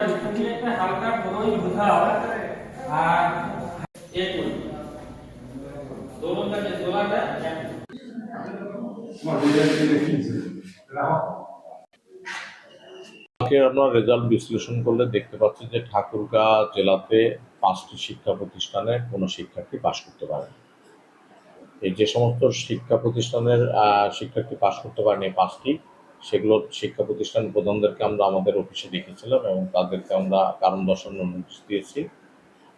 তুমি একটা হালকা বড়ই বুঝাও আর এ করি দোলনটা যে দোলাটা আমরা রেজাল্ট বিশ্লেষণ করলে দেখতে পাচ্ছি যে ঠাকুরগাঁ জেলাতে 5টি শিক্ষা প্রতিষ্ঠানে কোনো শিক্ষার্থী পাশ করতে পারে। এই যে সমস্ত শিক্ষা প্রতিষ্ঠানের শিক্ষার্থী পাশ করতে পারেনি 5টি, সেগুলো শিক্ষা প্রতিষ্ঠান প্রধানদেরকে আমরা আমাদের অফিসে দেখেছিলাম এবং তাদেরকে আমরা কারণ দর্শানোর নোটিশ দিয়েছি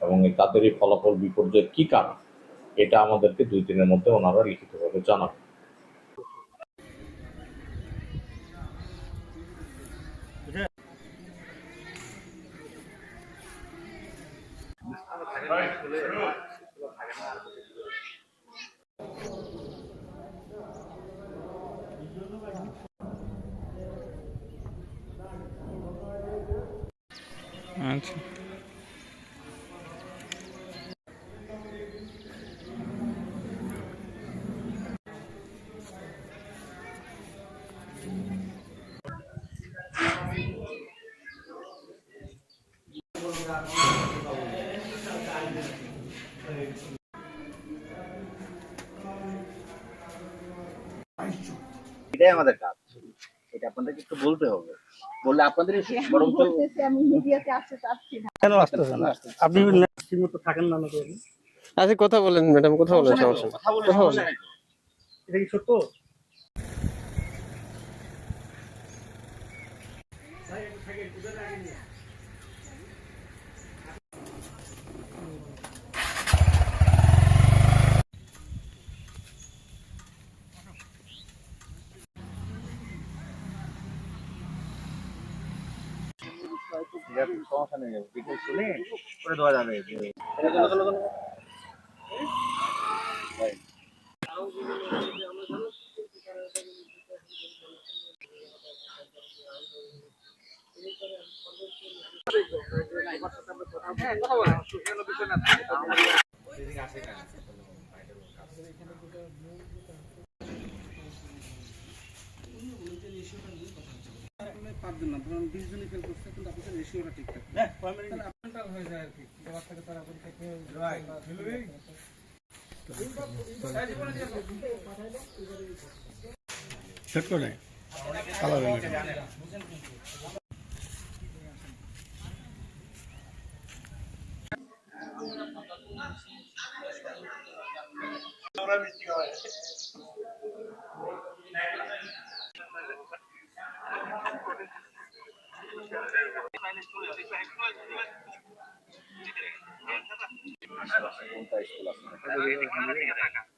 এবং তাদের এই ফলাফল বিপর্যয়ের কী কারণ এটা আমাদেরকে 2 দিনের মধ্যে ওনারা লিখিতভাবে জানাবেন। আচ্ছা, এটাই আমাদের কাজ, এটা আপনাদেরকে একটু বলতে হবে, বললে আপনাদের বরং আমি মিডিয়াতে আসতে চাচ্ছি না। কেন আসতেছেন না? আপনি ঠিকমতো থাকেন না নাকি? আচ্ছা, কথা বলেন ম্যাডাম, কথা বলেন, সমস্যা নেই। কথা বলে এটা কি সত্য? সমস্যা নেই, ডিটেলস শুনে করে দেওয়া যাবে। পাঁচজন না, ধরুন 20 জনই ফেল করছে, কিন্তু আপনাদের রেশিওটা ঠিকঠাক আপনার হয়ে যায় আর কি। তোমার থেকে তারা সেট করে পালাবে কোনটা স্কুল আছে